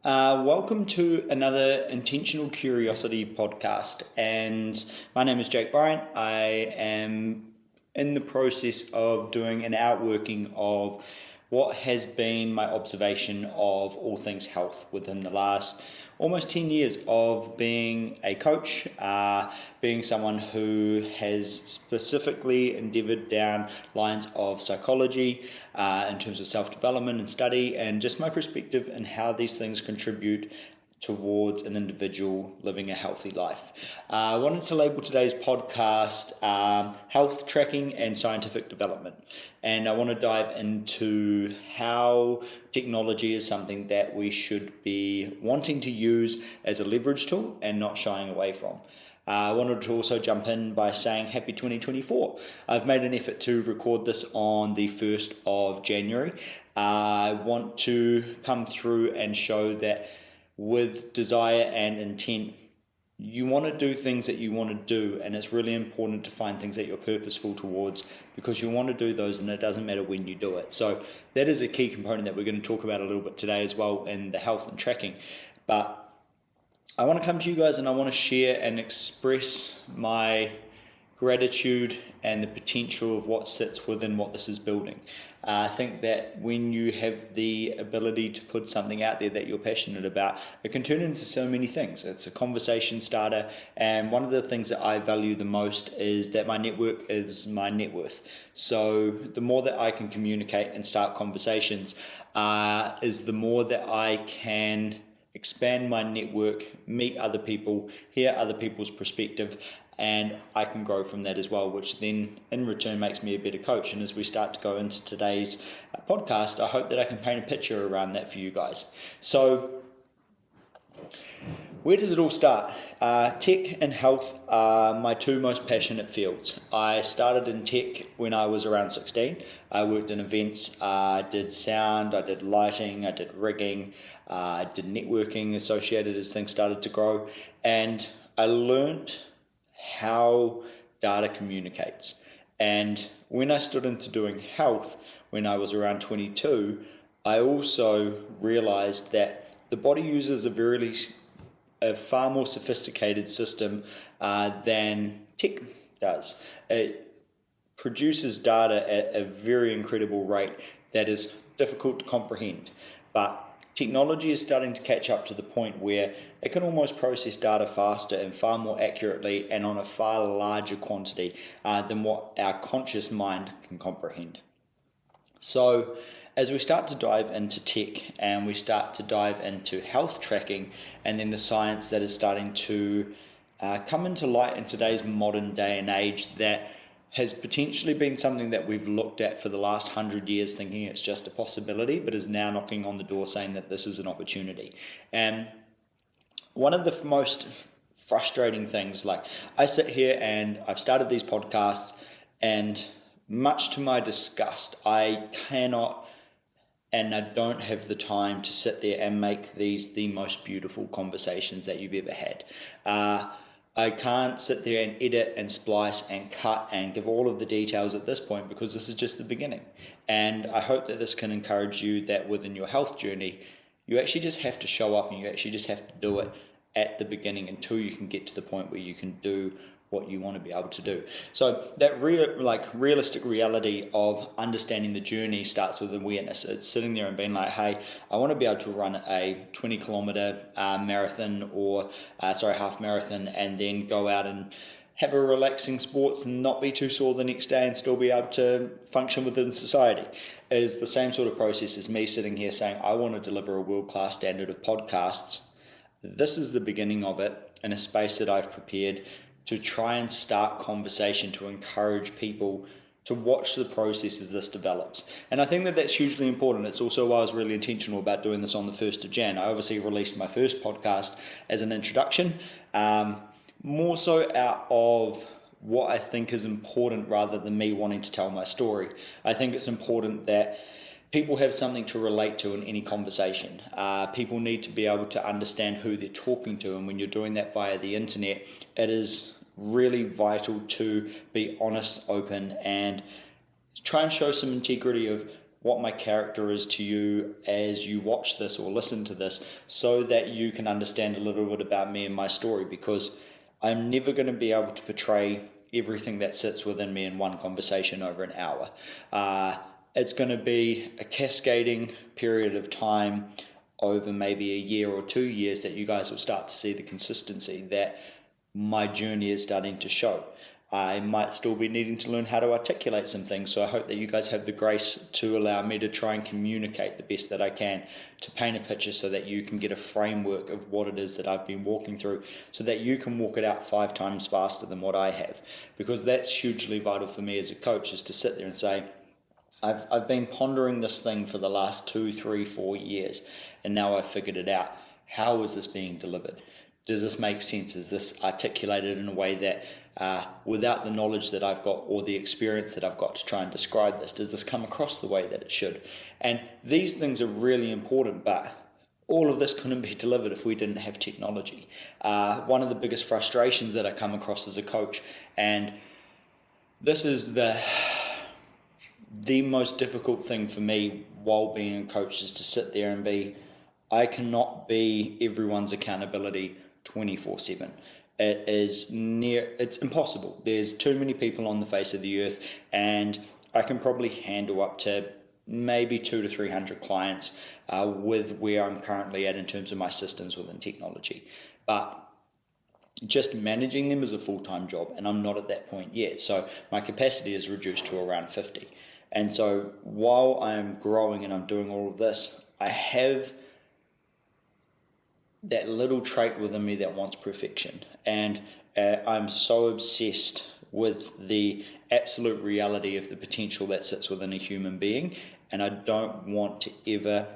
Welcome to another Intentional Curiosity podcast. And my name is Jake Bryant. I am in the process of doing an outworking of what has been my observation of all things health within the last almost 10 years of being a coach, being someone who has specifically endeavored down lines of psychology in terms of self-development and study, and just my perspective and how these things contribute towards an individual living a healthy life. I wanted to label today's podcast Health Tracking and Scientific Development. And I want to dive into how technology is something that we should be wanting to use as a leverage tool and not shying away from. I wanted to also jump in by saying happy 2024. I've made an effort to record this on the 1st of January. I want to come through and show that with desire and intent, you want to do things that you want to do, and it's really important to find things that you're purposeful towards, because you want to do those and it doesn't matter when you do it. So that is a key component that we're going to talk about a little bit today as well in the health and tracking. But I want to come to you guys and I want to share and express my gratitude and the potential of what sits within what this is building. I think that when you have the ability to put something out there that you're passionate about, it can turn into so many things. It's a conversation starter, and one of the things that I value the most is that my network is my net worth. So the more that I can communicate and start conversations is the more that I can expand my network, meet other people, hear other people's perspective, and I can grow from that as well, which then in return makes me a better coach. And as we start to go into today's podcast, I hope that I can paint a picture around that for you guys. So where does it all start? Tech and health are my two most passionate fields. I started in tech when I was around 16. I worked in events, I did sound, I did lighting, I did rigging, I did networking associated as things started to grow. And I learned how data communicates. And when I stood into doing health when I was around 22, I also realized that the body uses a far more sophisticated system than tech does. It produces data at a very incredible rate that is difficult to comprehend. But technology is starting to catch up to the point where it can almost process data faster and far more accurately and on a far larger quantity than what our conscious mind can comprehend. So as we start to dive into tech and we start to dive into health tracking, and then the science that is starting to come into light in today's modern day and age, that has potentially been something that we've looked at for the last 100 years thinking it's just a possibility, but is now knocking on the door saying that this is an opportunity. And one of the most frustrating things, like I sit here and I've started these podcasts, and much to my disgust, I cannot and I don't have the time to sit there and make these the most beautiful conversations that you've ever had. I can't sit there and edit and splice and cut and give all of the details at this point, because this is just the beginning. And I hope that this can encourage you that within your health journey, you actually just have to show up and you actually just have to do it at the beginning until you can get to the point where you can do what you want to be able to do. So that realistic reality of understanding the journey starts with awareness. It's sitting there and being like, hey, I want to be able to run a 20 kilometer marathon or half marathon, and then go out and have a relaxing sports and not be too sore the next day and still be able to function within society. Is the same sort of process as me sitting here saying, I want to deliver a world-class standard of podcasts. This is the beginning of it in a space that I've prepared to try and start conversation, to encourage people to watch the process as this develops. And I think that that's hugely important. It's also why I was really intentional about doing this on the 1st of Jan. I obviously released my first podcast as an introduction, more so out of what I think is important rather than me wanting to tell my story. I think it's important that people have something to relate to in any conversation. People need to be able to understand who they're talking to, and when you're doing that via the internet, it is really vital to be honest, open, and try and show some integrity of what my character is to you as you watch this or listen to this, so that you can understand a little bit about me and my story, because I'm never going to be able to portray everything that sits within me in one conversation over an hour. It's going to be a cascading period of time over maybe a year or 2 years that you guys will start to see the consistency that my journey is starting to show. I might still be needing to learn how to articulate some things, so I hope that you guys have the grace to allow me to try and communicate the best that I can, to paint a picture so that you can get a framework of what it is that I've been walking through, so that you can walk it out 5 times faster than what I have. Because that's hugely vital for me as a coach, is to sit there and say, I've been pondering this thing for the last 2, 3, 4 years, and now I've figured it out. How is this being delivered? Does this make sense? Is this articulated in a way that without the knowledge that I've got or the experience that I've got to try and describe this, does this come across the way that it should? And these things are really important, but all of this couldn't be delivered if we didn't have technology. One of the biggest frustrations that I come across as a coach, and this is the most difficult thing for me while being a coach, is to sit there and I cannot be everyone's accountability 24/7. It's impossible. There's too many people on the face of the earth, and I can probably handle up to maybe 200 to 300 clients with where I'm currently at in terms of my systems within technology. But just managing them is a full-time job, and I'm not at that point yet. So my capacity is reduced to around 50. And so while I'm growing and I'm doing all of this, I have that little trait within me that wants perfection. And I'm so obsessed with the absolute reality of the potential that sits within a human being. And I don't want to ever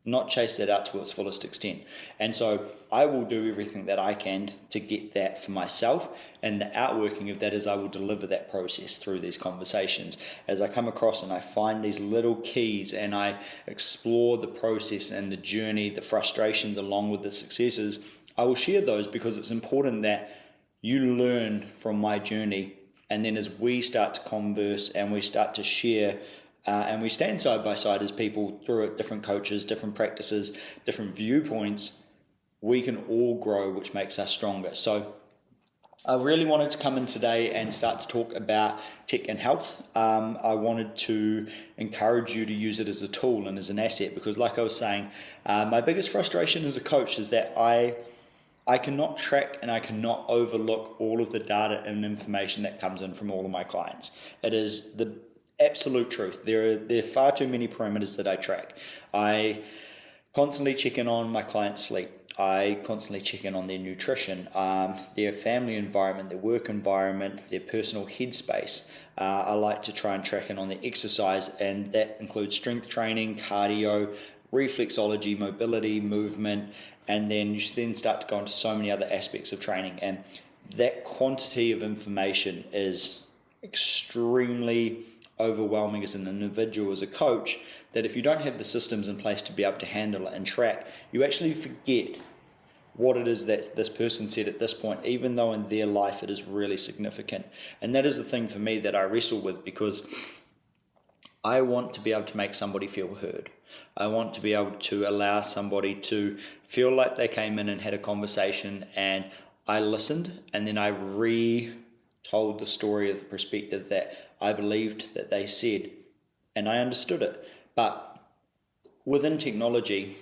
not chase that out to its fullest extent. And so I will do everything that I can to get that for myself, and the outworking of that is I will deliver that process through these conversations. As I come across and I find these little keys and I explore the process and the journey, the frustrations along with the successes, I will share those, because it's important that you learn from my journey. And then as we start to converse and we start to share, and we stand side by side as people through it, different coaches, different practices, different viewpoints, we can all grow, which makes us stronger. So I really wanted to come in today and start to talk about tech and health. I wanted to encourage you to use it as a tool and as an asset, because like I was saying, my biggest frustration as a coach is that I cannot track and I cannot overlook all of the data and information that comes in from all of my clients. It is the absolute truth. There are far too many parameters that I track. I constantly check in on my clients' sleep. I constantly check in on their nutrition, their family environment, their work environment, their personal headspace. I like to try and track in on their exercise, and that includes strength training, cardio, reflexology, mobility, movement, and then you then start to go into so many other aspects of training. And that quantity of information is extremely overwhelming as an individual, as a coach, that if you don't have the systems in place to be able to handle it and track, you actually forget what it is that this person said at this point, even though in their life it is really significant. And that is the thing for me that I wrestle with, because I want to be able to make somebody feel heard. I want to be able to allow somebody to feel like they came in and had a conversation and I listened, and then I told the story of the perspective that I believed that they said, and I understood it. But within technology,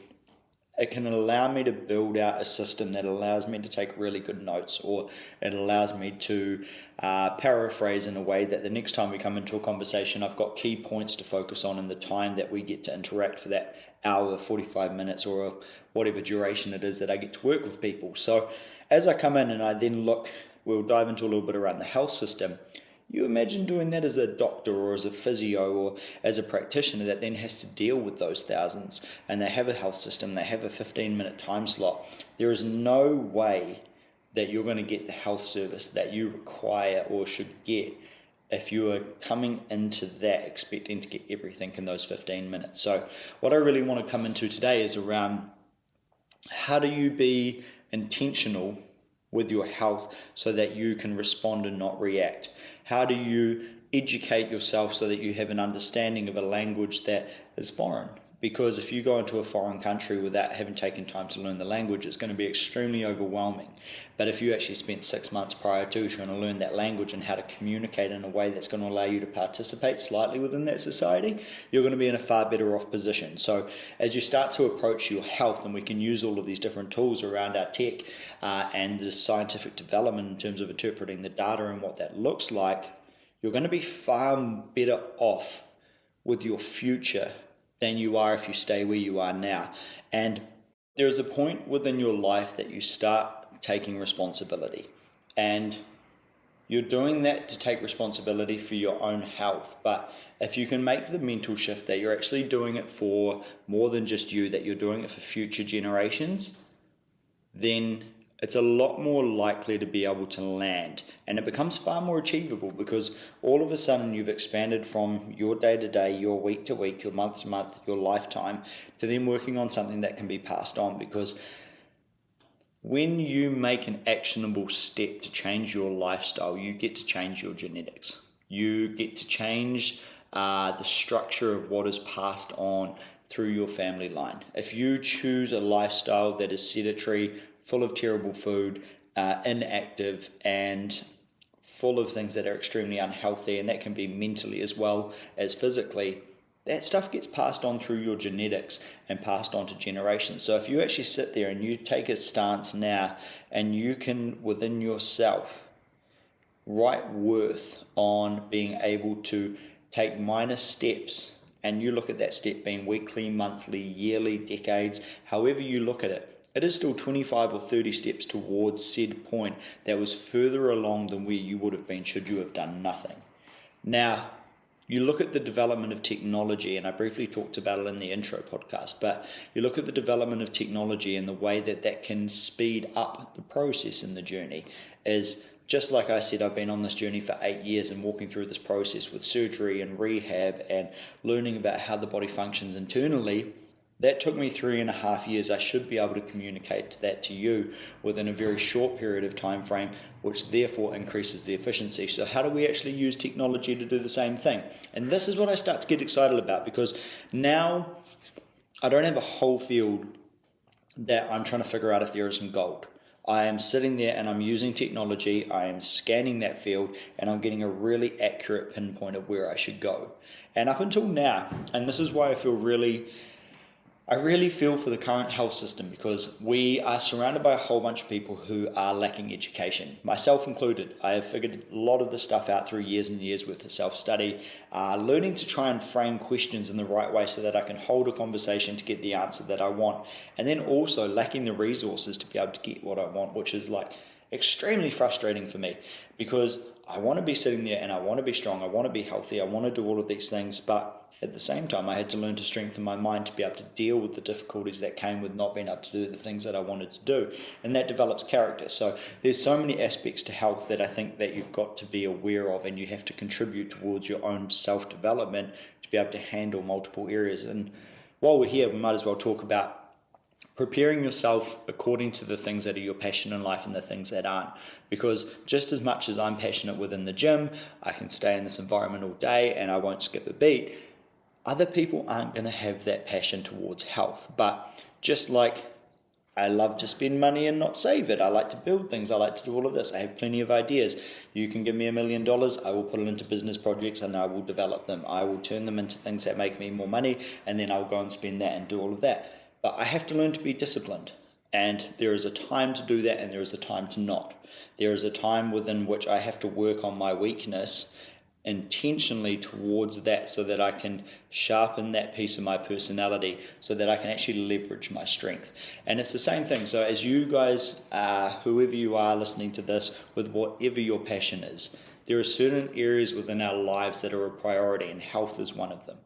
it can allow me to build out a system that allows me to take really good notes, or it allows me to paraphrase in a way that the next time we come into a conversation, I've got key points to focus on in the time that we get to interact for that hour, 45 minutes, or whatever duration it is that I get to work with people. So as I come in and I then we'll dive into a little bit around the health system. You imagine doing that as a doctor or as a physio or as a practitioner that then has to deal with those thousands, and they have a health system, they have a 15-minute time slot. There is no way that you're going to get the health service that you require or should get if you are coming into that expecting to get everything in those 15 minutes. So what I really want to come into today is around how do you be intentional with your health so that you can respond and not react? How do you educate yourself so that you have an understanding of a language that is foreign. Because if you go into a foreign country without having taken time to learn the language, it's going to be extremely overwhelming. But if you actually spent 6 months prior to trying to learn that language and how to communicate in a way that's going to allow you to participate slightly within that society, you're going to be in a far better off position. So as you start to approach your health, and we can use all of these different tools around our tech and the scientific development in terms of interpreting the data and what that looks like, you're going to be far better off with your future than you are if you stay where you are now. And there is a point within your life that you start taking responsibility. And you're doing that to take responsibility for your own health. But if you can make the mental shift that you're actually doing it for more than just you, that you're doing it for future generations, then it's a lot more likely to be able to land, and it becomes far more achievable because all of a sudden you've expanded from your day to day, your week to week, your month to month, your lifetime, to then working on something that can be passed on. Because when you make an actionable step to change your lifestyle, you get to change your genetics. You get to change the structure of what is passed on through your family line. If you choose a lifestyle that is sedentary, full of terrible food, inactive, and full of things that are extremely unhealthy, and that can be mentally as well as physically, that stuff gets passed on through your genetics and passed on to generations. So if you actually sit there and you take a stance now, and you can within yourself write worth on being able to take minor steps, and you look at that step being weekly, monthly, yearly, decades, however you look at it, it is still 25 or 30 steps towards said point that was further along than where you would have been should you have done nothing. Now, you look at the development of technology, and I briefly talked about it in the intro podcast, but you look at the development of technology and the way that that can speed up the process in the journey is, just like I said, I've been on this journey for 8 years and walking through this process with surgery and rehab and learning about how the body functions internally. That took me 3.5 years. I should be able to communicate that to you within a very short period of time frame, which therefore increases the efficiency. So how do we actually use technology to do the same thing? And this is what I start to get excited about, because now I don't have a whole field that I'm trying to figure out if there is some gold. I am sitting there and I'm using technology, I am scanning that field, and I'm getting a really accurate pinpoint of where I should go. And up until now, and this is why I really feel for the current health system, because we are surrounded by a whole bunch of people who are lacking education, myself included. I have figured a lot of this stuff out through years and years worth of self-study, learning to try and frame questions in the right way so that I can hold a conversation to get the answer that I want, and then also lacking the resources to be able to get what I want, which is like extremely frustrating for me, because I want to be sitting there and I want to be strong, I want to be healthy, I want to do all of these things, but at the same time, I had to learn to strengthen my mind to be able to deal with the difficulties that came with not being able to do the things that I wanted to do. And that develops character. So there's so many aspects to health that I think that you've got to be aware of, and you have to contribute towards your own self-development to be able to handle multiple areas. And while we're here, we might as well talk about preparing yourself according to the things that are your passion in life and the things that aren't. Because just as much as I'm passionate within the gym, I can stay in this environment all day and I won't skip a beat, other people aren't going to have that passion towards health. But just like I love to spend money and not save it, I like to build things, I like to do all of this, I have plenty of ideas. You can give me $1 million, I will put it into business projects and I will develop them. I will turn them into things that make me more money, and then I'll go and spend that and do all of that. But I have to learn to be disciplined. And there is a time to do that, and there is a time to not. There is a time within which I have to work on my weakness intentionally towards that, so that I can sharpen that piece of my personality, so that I can actually leverage my strength. And it's the same thing. So as you guys, whoever you are listening to this, with whatever your passion is, there are certain areas within our lives that are a priority, and health is one of them.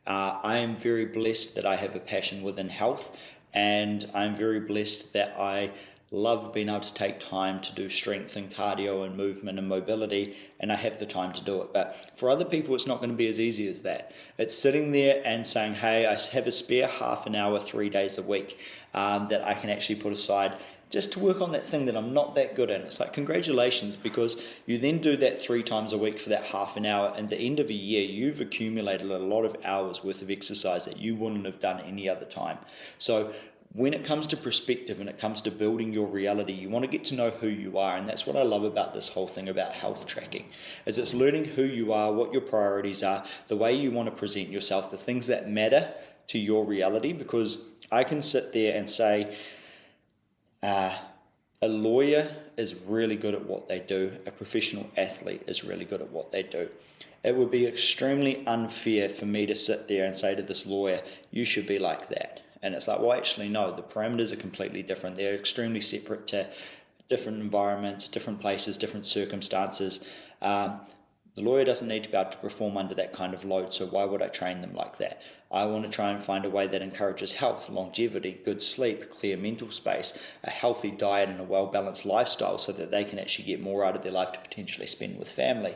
I am very blessed that I have a passion within health, and I'm very blessed that I love being able to take time to do strength and cardio and movement and mobility, and I have the time to do it. But for other people, it's not going to be as easy as that. It's sitting there and saying, hey, I have a spare half an hour 3 days a week that I can actually put aside just to work on that thing that I'm not that good at. It's like, congratulations, because you then do that 3 times a week for that half an hour, and at the end of a year, you've accumulated a lot of hours worth of exercise that you wouldn't have done any other time. So when it comes to perspective and it comes to building your reality, you want to get to know who you are. And that's what I love about this whole thing about health tracking, is it's learning who you are, what your priorities are, the way you want to present yourself, the things that matter to your reality. Because I can sit there and say, a lawyer is really good at what they do. A professional athlete is really good at what they do. It would be extremely unfair for me to sit there and say to this lawyer, you should be like that. And it's like, well, actually, no, the parameters are completely different. They're extremely separate to different environments, different places, different circumstances. The lawyer doesn't need to be able to perform under that kind of load, so why would I train them like that? I want to try and find a way that encourages health, longevity, good sleep, clear mental space, a healthy diet and a well-balanced lifestyle so that they can actually get more out of their life to potentially spend with family.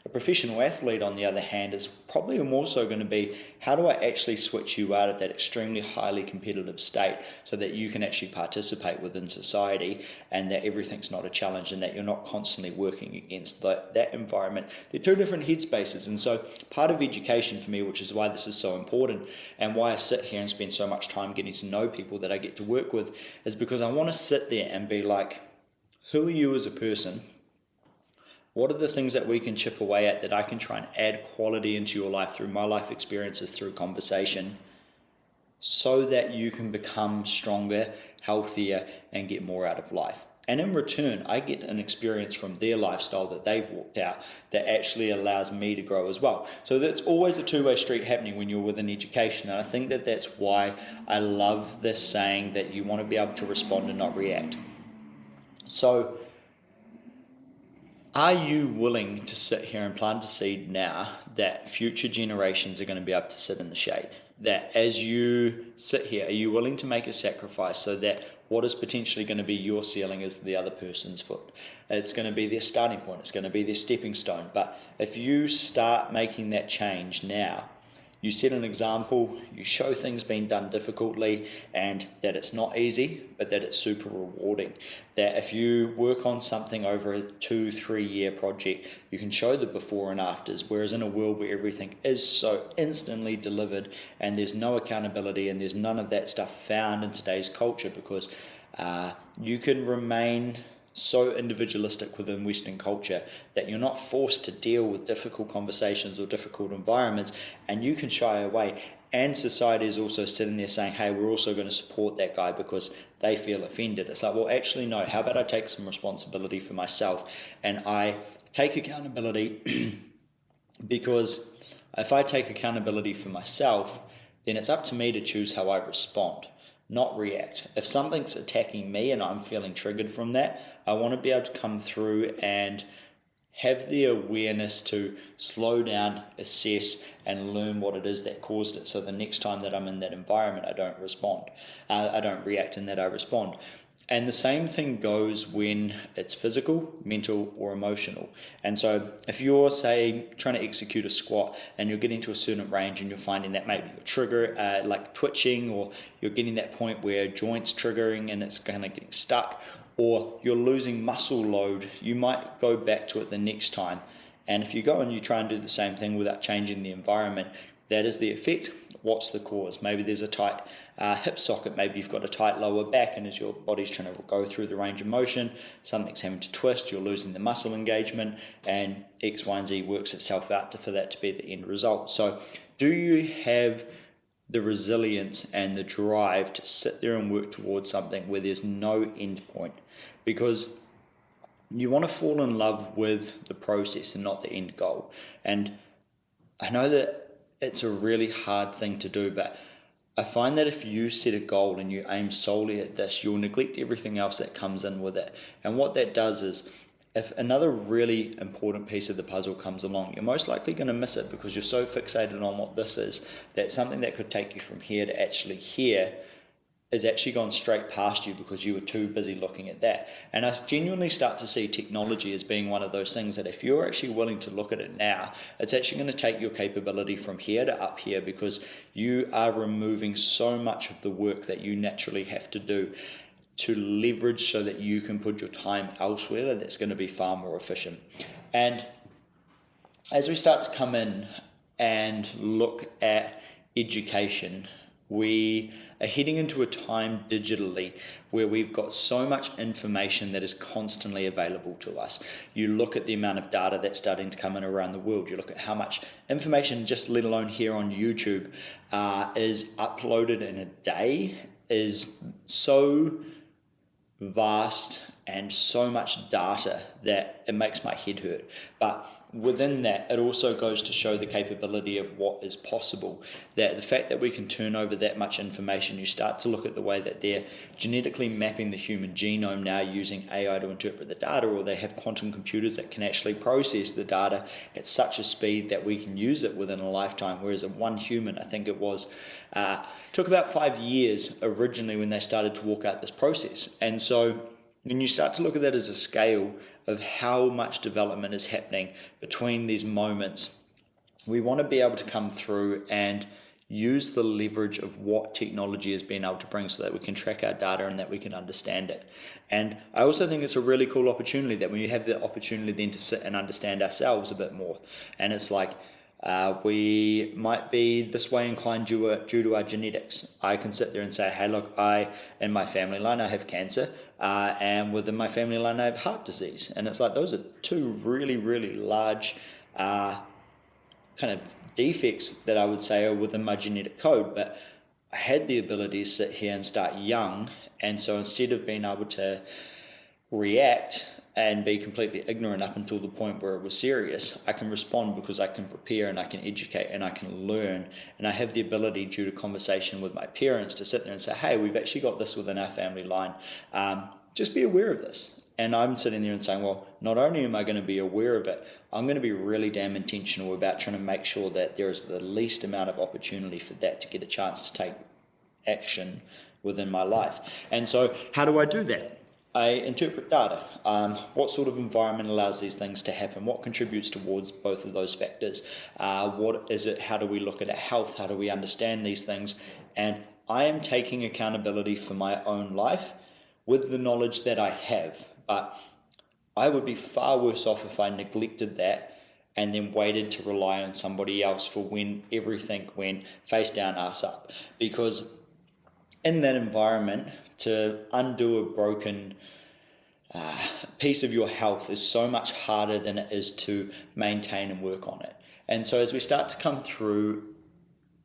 A professional athlete, on the other hand, is probably more so going to be, how do I actually switch you out of that extremely highly competitive state so that you can actually participate within society and that everything's not a challenge and that you're not constantly working against that environment. They're two different headspaces. And so part of education for me, which is why this is so important and why I sit here and spend so much time getting to know people that I get to work with, is because I want to sit there and be like, who are you as a person? What are the things that we can chip away at that I can try and add quality into your life through my life experiences, through conversation, so that you can become stronger, healthier, and get more out of life? And in return, I get an experience from their lifestyle that they've walked out that actually allows me to grow as well. So that's always a two-way street happening when you're within education. And I think that that's why I love this saying that you want to be able to respond and not react. So are you willing to sit here and plant a seed now that future generations are going to be able to sit in the shade? That as you sit here, are you willing to make a sacrifice so that what is potentially going to be your ceiling is the other person's foot? It's going to be their starting point. It's going to be their stepping stone. But if you start making that change now, you set an example, you show things being done difficultly and that it's not easy, but that it's super rewarding. That if you work on something over a 2-3 year project, you can show the before and afters, whereas in a world where everything is so instantly delivered and there's no accountability and there's none of that stuff found in today's culture, because you can remain so individualistic within Western culture that you're not forced to deal with difficult conversations or difficult environments, and you can shy away. And society is also sitting there saying, hey, we're also going to support that guy because they feel offended. It's like, well, actually, no, how about I take some responsibility for myself and I take accountability because if I take accountability for myself, then it's up to me to choose how I respond, not react. If something's attacking me and I'm feeling triggered from that, I want to be able to come through and have the awareness to slow down, assess, and learn what it is that caused it. So the next time that I'm in that environment, I don't respond. I don't react, and that I respond. And the same thing goes when it's physical, mental, or emotional. And so if you're, say, trying to execute a squat and you're getting to a certain range and you're finding that maybe your trigger, like twitching, or you're getting that point where joints triggering and it's kind of getting stuck, or you're losing muscle load, you might go back to it the next time. And if you go and you try and do the same thing without changing the environment, that is the effect. What's the cause? Maybe there's a tight hip socket, maybe you've got a tight lower back, and as your body's trying to go through the range of motion, something's having to twist, you're losing the muscle engagement, and X, Y, and Z works itself out for that to be the end result. So do you have the resilience and the drive to sit there and work towards something where there's no end point? Because you want to fall in love with the process and not the end goal. And I know that it's a really hard thing to do, but I find that if you set a goal and you aim solely at this, you'll neglect everything else that comes in with it. And what that does is, if another really important piece of the puzzle comes along, you're most likely going to miss it because you're so fixated on what this is, that something that could take you from here to actually here is actually gone straight past you because you were too busy looking at that. And I genuinely start to see technology as being one of those things that if you're actually willing to look at it now, it's actually going to take your capability from here to up here, because you are removing so much of the work that you naturally have to do to leverage so that you can put your time elsewhere that's going to be far more efficient. And as we start to come in and look at education, we are heading into a time digitally where we've got so much information that is constantly available to us. You look at the amount of data that's starting to come in around the world. You look at how much information, just let alone here on YouTube, is uploaded in a day, is so vast and so much data that it makes my head hurt. But within that, it also goes to show the capability of what is possible. That the fact that we can turn over that much information, you start to look at the way that they're genetically mapping the human genome now using AI to interpret the data, or they have quantum computers that can actually process the data at such a speed that we can use it within a lifetime. Whereas one human, I think it was, took about 5 years originally when they started to walk out this process. And so when you start to look at that as a scale of how much development is happening between these moments, we want to be able to come through and use the leverage of what technology has been able to bring so that we can track our data and that we can understand it. And I also think it's a really cool opportunity that when you have the opportunity then to sit and understand ourselves a bit more. And it's like, we might be this way inclined due to our genetics. I can sit there and say, hey, look, in my family line, I have cancer, and within my family line, I have heart disease. And it's like, those are two really, really large kind of defects that I would say are within my genetic code. But I had the ability to sit here and start young. And so instead of being able to react and be completely ignorant up until the point where it was serious, I can respond because I can prepare and I can educate and I can learn. And I have the ability, due to conversation with my parents, to sit there and say, hey, we've actually got this within our family line. Just be aware of this. And I'm sitting there and saying, well, not only am I going to be aware of it, I'm going to be really damn intentional about trying to make sure that there is the least amount of opportunity for that to get a chance to take action within my life. And so how do I do that? I interpret data. What sort of environment allows these things to happen? What contributes towards both of those factors? What is it? How do we look at our health? How do we understand these things? And I am taking accountability for my own life with the knowledge that I have. But I would be far worse off if I neglected that and then waited to rely on somebody else for when everything went face down, ass up. Because in that environment, to undo a broken piece of your health is so much harder than it is to maintain and work on it. And so as we start to come through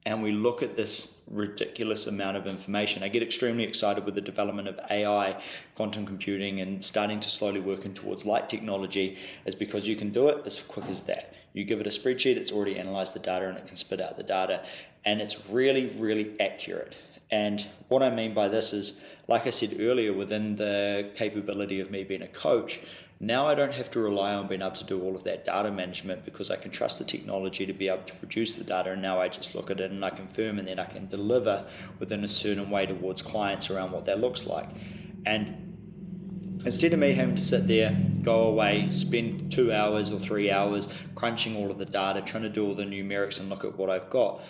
and we look at this ridiculous amount of information, I get extremely excited with the development of AI, quantum computing, and starting to slowly working towards light technology, is because you can do it as quick as that. You give it a spreadsheet, it's already analyzed the data and it can spit out the data, and it's really, really accurate. And what I mean by this is, like I said earlier, within the capability of me being a coach, now I don't have to rely on being able to do all of that data management, because I can trust the technology to be able to produce the data, and now I just look at it and I confirm, and then I can deliver within a certain way towards clients around what that looks like. And instead of me having to sit there, go away, spend 2 hours or 3 hours crunching all of the data, trying to do all the numerics and look at what I've got,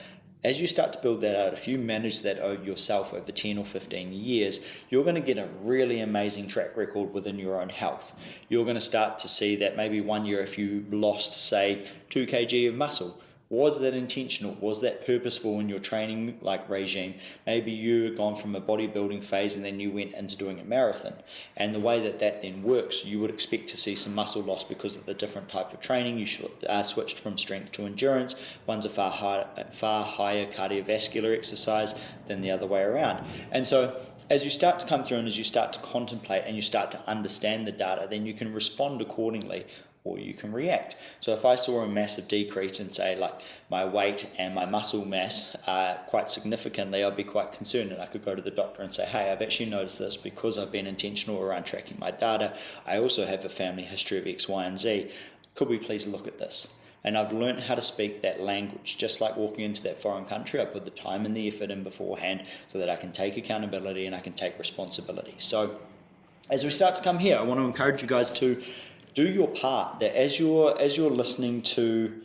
as you start to build that out, if you manage that yourself over 10 or 15 years, you're going to get a really amazing track record within your own health. You're going to start to see that maybe 1 year, if you lost, say, 2 kg of muscle, was that intentional? Was that purposeful in your training regime? Maybe you had gone from a bodybuilding phase and then you went into doing a marathon. And the way that then works, you would expect to see some muscle loss because of the different type of training. You switched from strength to endurance. One's a far higher cardiovascular exercise than the other way around. And so as you start to come through and as you start to contemplate and you start to understand the data, then you can respond accordingly, or you can react. So if I saw a massive decrease in, say, like my weight and my muscle mass quite significantly, I'd be quite concerned, and I could go to the doctor and say, hey, I've actually noticed this because I've been intentional around tracking my data. I also have a family history of X, Y, and Z. Could we please look at this? and I've learned how to speak that language. Just like walking into that foreign country, I put the time and the effort in beforehand so that I can take accountability and I can take responsibility. So as we start to come here, I want to encourage you guys to do your part, that as you're listening to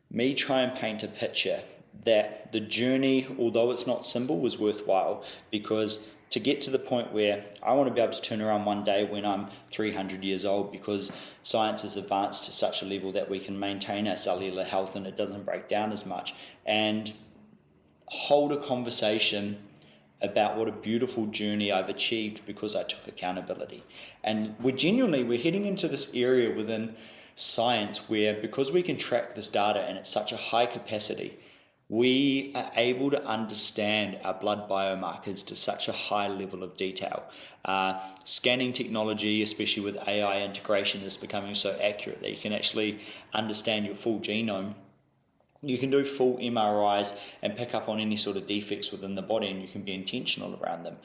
me try and paint a picture, that the journey, although it's not simple, was worthwhile, because to get to the point where I want to be able to turn around one day when I'm 300 years old, because science has advanced to such a level that we can maintain our cellular health and it doesn't break down as much, and hold a conversation about what a beautiful journey I've achieved because I took accountability. And we're heading into this area within science where, because we can track this data and it's such a high capacity, we are able to understand our blood biomarkers to such a high level of detail. Scanning technology, especially with AI integration, is becoming so accurate that you can actually understand your full genome. You can do full MRIs and pick up on any sort of defects within the body, and you can be intentional around them.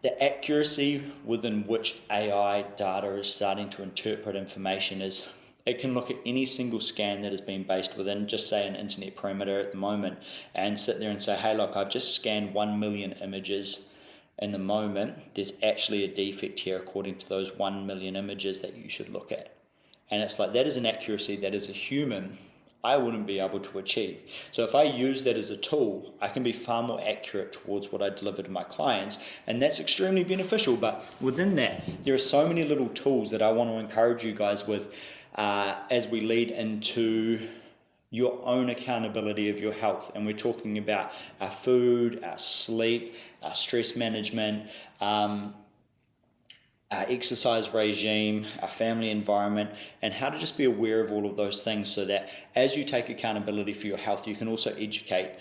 The accuracy within which AI data is starting to interpret information is, it can look at any single scan that has been based within, just say, an internet perimeter at the moment, and sit there and say, hey, look, I've just scanned 1 million images in the moment. There's actually a defect here according to those 1 million images that you should look at. And it's like, that is an accuracy that as a human, I wouldn't be able to achieve. So if I use that as a tool, I can be far more accurate towards what I deliver to my clients, and that's extremely beneficial. But within that, there are so many little tools that I want to encourage you guys with as we lead into your own accountability of your health. And we're talking about our food, our sleep, our stress management, our exercise regime, our family environment, and how to just be aware of all of those things, so that as you take accountability for your health, you can also educate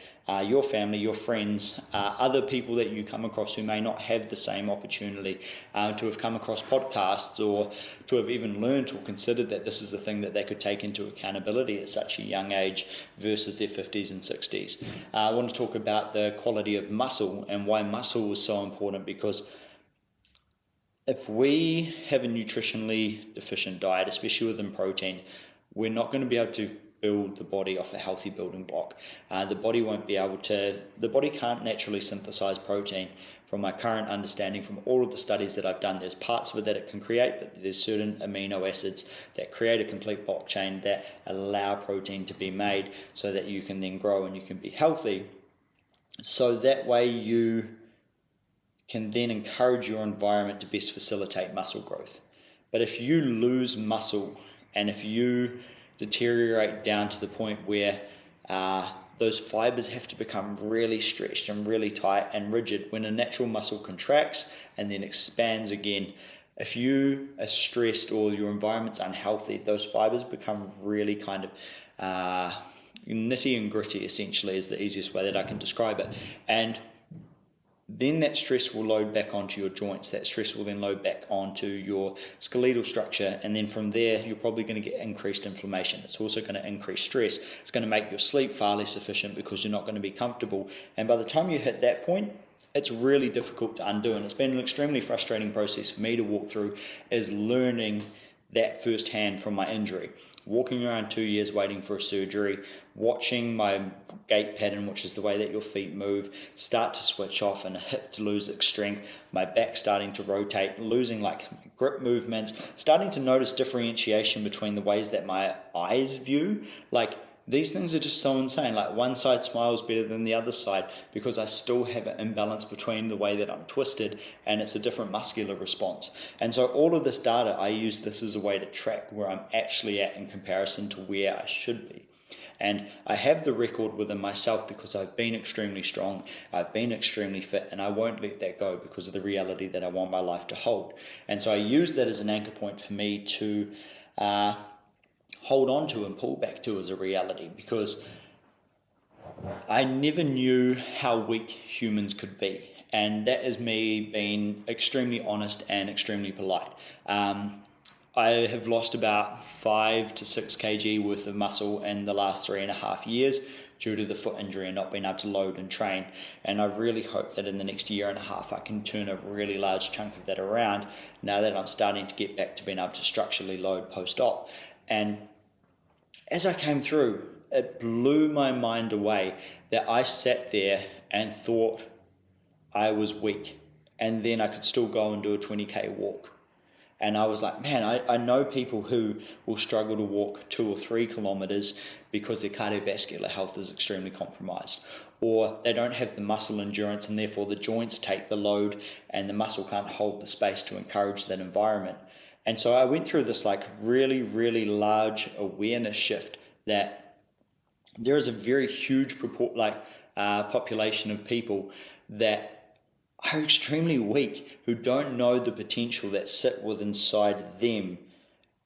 your family, your friends, other people that you come across who may not have the same opportunity to have come across podcasts, or to have even learned or considered that this is a thing that they could take into accountability at such a young age versus their 50s and 60s. I want to talk about the quality of muscle and why muscle is so important, because if we have a nutritionally deficient diet, especially within protein, we're not going to be able to build the body off a healthy building block. The body can't naturally synthesize protein. From my current understanding, from all of the studies that I've done, there's parts of it that it can create, but there's certain amino acids that create a complete blockchain that allow protein to be made so that you can then grow and you can be healthy. So that way you can then encourage your environment to best facilitate muscle growth. But if you lose muscle, and if you deteriorate down to the point where those fibers have to become really stretched and really tight and rigid, when a natural muscle contracts and then expands again, if you are stressed or your environment's unhealthy, those fibers become really kind of nitty and gritty, essentially, is the easiest way that I can describe it. And then that stress will load back onto your joints. That stress will then load back onto your skeletal structure. And then from there, you're probably going to get increased inflammation. It's also going to increase stress. It's going to make your sleep far less efficient because you're not going to be comfortable. And by the time you hit that point, it's really difficult to undo. And it's been an extremely frustrating process for me to walk through, is learning that firsthand from my injury. Walking around 2 years waiting for a surgery, watching my gait pattern, which is the way that your feet move, start to switch off, and a hip to lose its strength, my back starting to rotate, losing like grip movements, starting to notice differentiation between the ways that my eyes view. Like, these things are just so insane. Like, one side smiles better than the other side because I still have an imbalance between the way that I'm twisted, and it's a different muscular response. And so all of this data, I use this as a way to track where I'm actually at in comparison to where I should be. And I have the record within myself because I've been extremely strong, I've been extremely fit, and I won't let that go because of the reality that I want my life to hold. And so I use that as an anchor point for me to hold on to and pull back to as a reality, because I never knew how weak humans could be. And that is me being extremely honest and extremely polite. I have lost about 5 to 6 kg worth of muscle in the last 3.5 years due to the foot injury and not being able to load and train. And I really hope that in the next 1.5 years I can turn a really large chunk of that around, now that I'm starting to get back to being able to structurally load post-op. And as I came through, it blew my mind away that I sat there and thought I was weak, and then I could still go and do a 20k walk. And I was like, man, I know people who will struggle to walk 2 or 3 kilometers because their cardiovascular health is extremely compromised, or they don't have the muscle endurance and therefore the joints take the load and the muscle can't hold the space to encourage that environment. And so I went through this like really, really large awareness shift that there is a very huge population of people that are extremely weak, who don't know the potential that sit within inside them.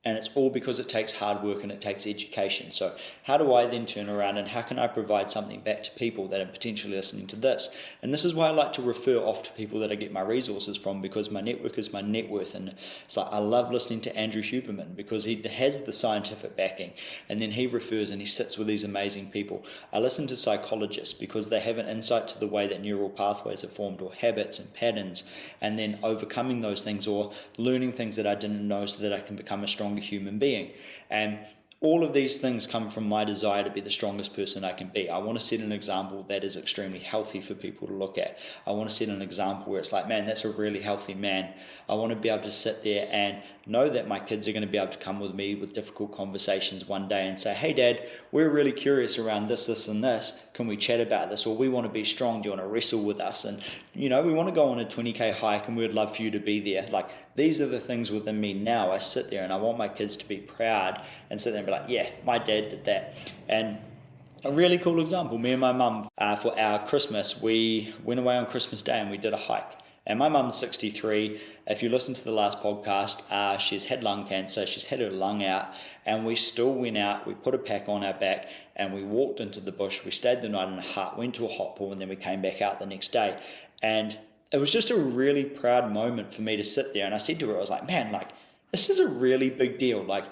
And it's all because it takes hard work and it takes education. So how do I then turn around and how can I provide something back to people that are potentially listening to this? And this is why I like to refer off to people that I get my resources from, because my network is my net worth. And it's like I love listening to Andrew Huberman because he has the scientific backing, and then he refers and he sits with these amazing people. I listen to psychologists because they have an insight to the way that neural pathways are formed, or habits and patterns, and then overcoming those things or learning things that I didn't know so that I can become a stronger human being. And all of these things come from my desire to be the strongest person I can be. I want to set an example that is extremely healthy for people to look at. I want to set an example where it's like, man, that's a really healthy man. I want to be able to sit there and know that my kids are going to be able to come with me with difficult conversations one day and say, hey dad, we're really curious around this and this. Can we chat about this? Or we want to be strong. Do you want to wrestle with us? And we want to go on a 20k hike and we'd love for you to be there. Like, these are the things within me now. I sit there and I want my kids to be proud and sit there and be like, yeah, my dad did that. And a really cool example, me and my mum, for our Christmas, we went away on Christmas Day and we did a hike. And my mum's 63. If you listen to the last podcast, she's had lung cancer. She's had her lung out. And we still went out. We put a pack on our back and we walked into the bush. We stayed the night in a hut, went to a hot pool, and then we came back out the next day. And it was just a really proud moment for me to sit there. And I said to her, I was like, man, like, this is a really big deal. Like,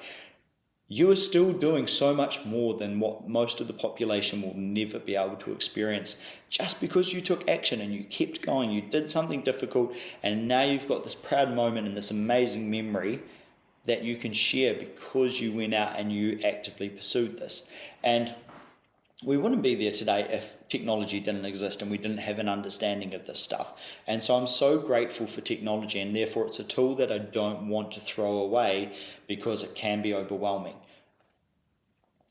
you are still doing so much more than what most of the population will never be able to experience, just because you took action and you kept going, you did something difficult, and now you've got this proud moment and this amazing memory that you can share because you went out and you actively pursued this. And we wouldn't be there today if technology didn't exist and we didn't have an understanding of this stuff. And so I'm so grateful for technology, and therefore it's a tool that I don't want to throw away because it can be overwhelming.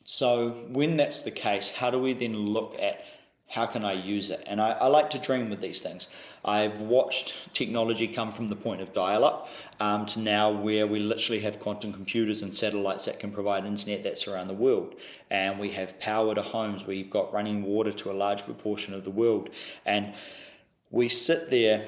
So when that's the case, how do we then look at how can I use it? And I like to dream with these things. I've watched technology come from the point of dial-up to now where we literally have quantum computers and satellites that can provide internet that's around the world. And we have power to homes. We've got running water to a large proportion of the world. And we sit there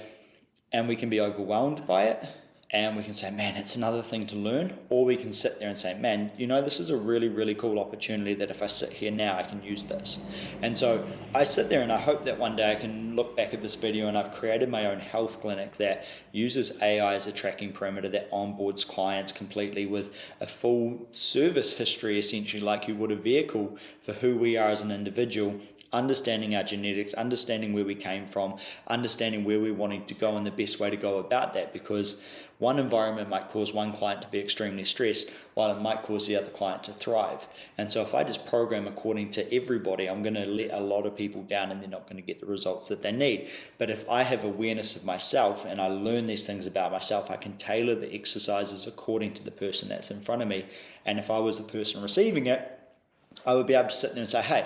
and we can be overwhelmed by it. And we can say, man, it's another thing to learn. Or we can sit there and say, man, this is a really, really cool opportunity that if I sit here now, I can use this. And so I sit there and I hope that one day I can look back at this video and I've created my own health clinic that uses AI as a tracking parameter that onboards clients completely with a full service history, essentially like you would a vehicle for who we are as an individual, understanding our genetics, understanding where we came from, understanding where we're wanting to go and the best way to go about that, because one environment might cause one client to be extremely stressed, while it might cause the other client to thrive. And so if I just program according to everybody, I'm going to let a lot of people down and they're not going to get the results that they need. But if I have awareness of myself and I learn these things about myself, I can tailor the exercises according to the person that's in front of me. And if I was the person receiving it, I would be able to sit there and say, hey,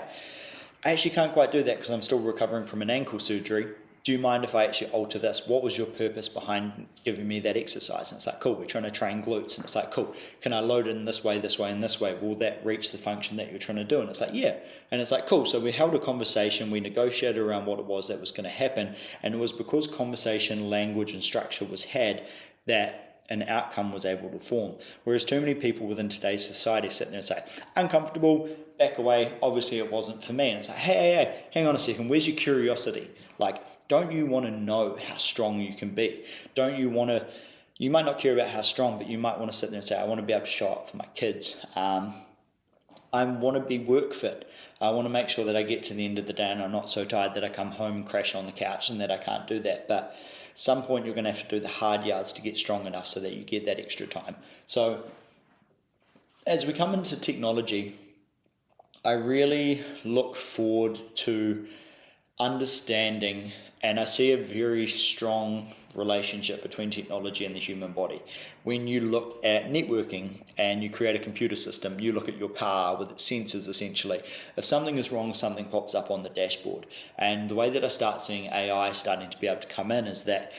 I actually can't quite do that because I'm still recovering from an ankle surgery. Do you mind if I actually alter this? What was your purpose behind giving me that exercise? And it's like, cool, we're trying to train glutes. And it's like, cool, can I load it in this way, and this way? Will that reach the function that you're trying to do? And it's like, yeah. And it's like, cool. So we held a conversation. We negotiated around what it was that was going to happen. And it was because conversation, language, and structure was had that an outcome was able to form. Whereas too many people within today's society sit there and say, uncomfortable, back away. Obviously, it wasn't for me. And it's like, hey, hang on a second. Where's your curiosity? Like, don't you want to know how strong you can be? Don't you want to, you might not care about how strong, but you might want to sit there and say, I want to be able to show up for my kids. I want to be work fit. I want to make sure that I get to the end of the day and I'm not so tired that I come home and crash on the couch and that I can't do that. But at some point you're going to have to do the hard yards to get strong enough so that you get that extra time. So as we come into technology, I really look forward to understanding, and I see a very strong relationship between technology and the human body. When you look at networking and you create a computer system, you look at your car with its sensors essentially. If something is wrong, something pops up on the dashboard. And the way that I start seeing AI starting to be able to come in is that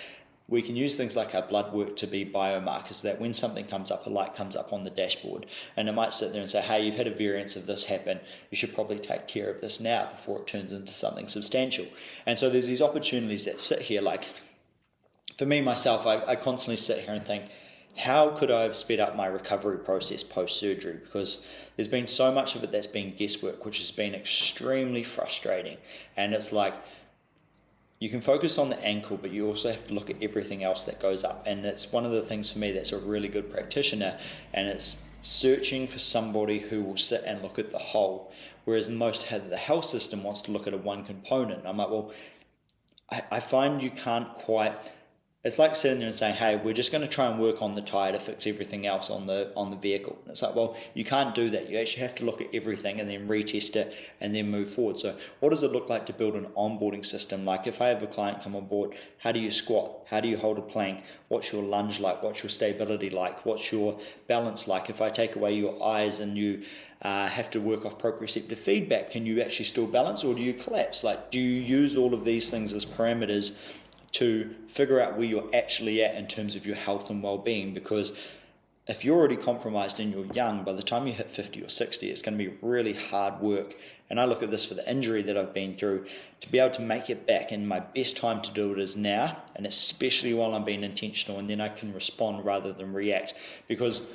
we can use things like our blood work to be biomarkers, that when something comes up, a light comes up on the dashboard, and it might sit there and say, hey, you've had a variance of this happen, you should probably take care of this now before it turns into something substantial. And so there's these opportunities that sit here, like for me, myself, I constantly sit here and think, how could I have sped up my recovery process post-surgery? Because there's been so much of it that's been guesswork, which has been extremely frustrating. And it's like, you can focus on the ankle, but you also have to look at everything else that goes up. And that's one of the things for me that's a really good practitioner, and it's searching for somebody who will sit and look at the whole. Whereas the health system wants to look at a one component. I'm like, well, I find you can't quite. It's like sitting there and saying, hey, we're just going to try and work on the tyre to fix everything else on the vehicle. And it's like, well, you can't do that. You actually have to look at everything and then retest it and then move forward. So what does it look like to build an onboarding system? Like if I have a client come on board, how do you squat? How do you hold a plank? What's your lunge like? What's your stability like? What's your balance like? If I take away your eyes and you have to work off proprioceptive feedback, can you actually still balance, or do you collapse? Like, do you use all of these things as parameters to figure out where you're actually at in terms of your health and well-being? Because if you're already compromised and you're young, by the time you hit 50 or 60, it's going to be really hard work. And I look at this for the injury that I've been through, to be able to make it back, and my best time to do it is now, and especially while I'm being intentional, and then I can respond rather than react. Because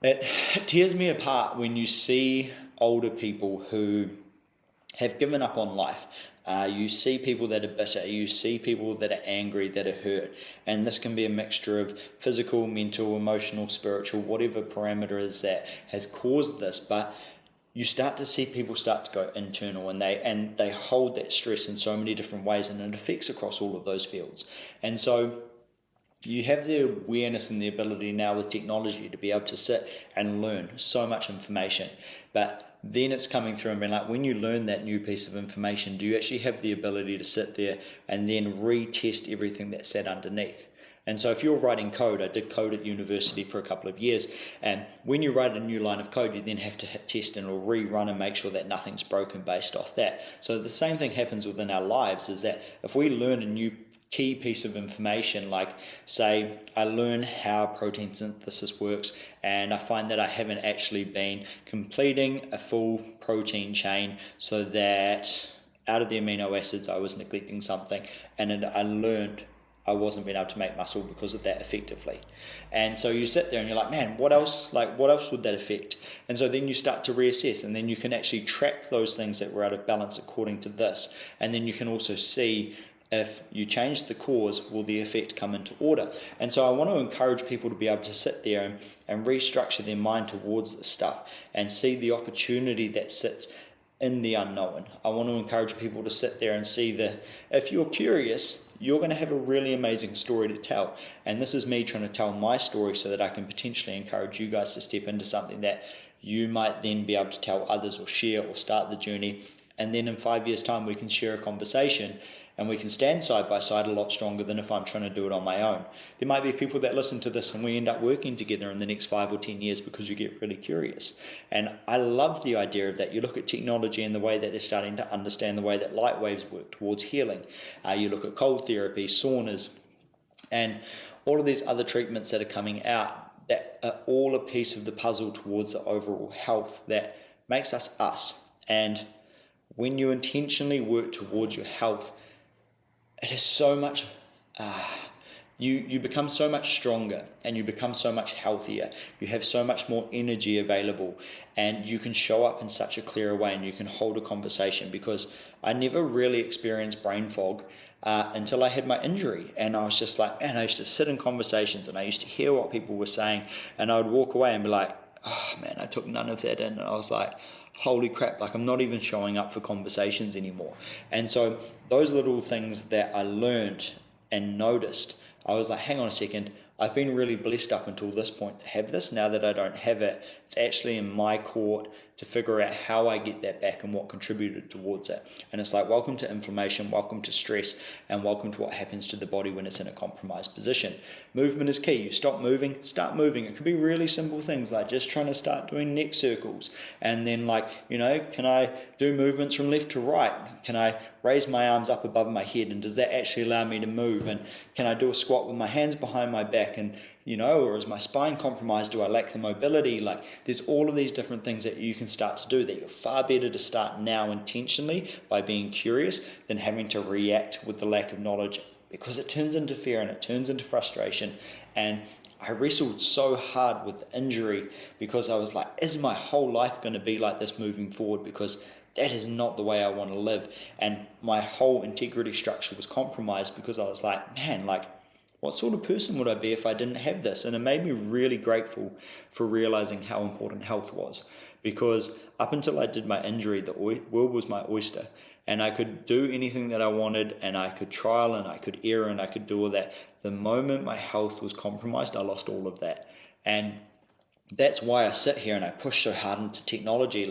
it tears me apart when you see older people who have given up on life. You see people that are bitter, you see people that are angry, that are hurt, and this can be a mixture of physical, mental, emotional, spiritual, whatever parameter is that has caused this. But you start to see people start to go internal, and they hold that stress in so many different ways, and it affects across all of those fields. And so you have the awareness and the ability now with technology to be able to sit and learn so much information. But then it's coming through and being like, when you learn that new piece of information, do you actually have the ability to sit there and then retest everything that's sat underneath? And so if you're writing code, I did code at university for a couple of years, and when you write a new line of code, you then have to hit test and it'll rerun and make sure that nothing's broken based off that. So the same thing happens within our lives, is that if we learn a new key piece of information, like say I learn how protein synthesis works, and I find that I haven't actually been completing a full protein chain, so that out of the amino acids I was neglecting something, and I learned I wasn't being able to make muscle because of that effectively. And so you sit there and you're like, man, what else would that affect? And so then you start to reassess, and then you can actually track those things that were out of balance according to this, and then you can also see, if you change the cause, will the effect come into order? And so I want to encourage people to be able to sit there and restructure their mind towards this stuff and see the opportunity that sits in the unknown. I want to encourage people to sit there and see if you're curious, you're going to have a really amazing story to tell. And this is me trying to tell my story so that I can potentially encourage you guys to step into something that you might then be able to tell others or share or start the journey. And then in 5 years' time, we can share a conversation, and we can stand side by side a lot stronger than if I'm trying to do it on my own. There might be people that listen to this and we end up working together in the next 5 or 10 years because you get really curious. And I love the idea of that. You look at technology and the way that they're starting to understand the way that light waves work towards healing. You look at cold therapy, saunas, and all of these other treatments that are coming out that are all a piece of the puzzle towards the overall health that makes us us. And when you intentionally work towards your health, it is so much, you become so much stronger, and you become so much healthier. You have so much more energy available, and you can show up in such a clearer way, and you can hold a conversation. Because I never really experienced brain fog until I had my injury, and I was just like, man, I used to sit in conversations and I used to hear what people were saying, and I would walk away and be like, oh man, I took none of that in. And I was like, holy crap, like I'm not even showing up for conversations anymore. And so those little things that I learned and noticed, I was like, hang on a second, I've been really blessed up until this point to have this. Now that I don't have it, it's actually in my court to figure out how I get that back and what contributed towards it. And it's like, welcome to inflammation, welcome to stress, and welcome to what happens to the body when it's in a compromised position. Movement is key. You stop moving, start moving. It could be really simple things like just trying to start doing neck circles. And then can I do movements from left to right? Can I raise my arms up above my head? And does that actually allow me to move? And can I do a squat with my hands behind my back? And or is my spine compromised? Do I lack the mobility? There's all of these different things that you can start to do that you're far better to start now intentionally by being curious than having to react with the lack of knowledge, because it turns into fear and it turns into frustration. And I wrestled so hard with the injury because I was like, is my whole life going to be like this moving forward? Because that is not the way I want to live. And my whole integrity structure was compromised because I was like, man, what sort of person would I be if I didn't have this? And it made me really grateful for realizing how important health was, because up until I did my injury, the world was my oyster, and I could do anything that I wanted, and I could trial and I could error and I could do all that. The moment my health was compromised, I lost all of that. And that's why I sit here and I push so hard into technology.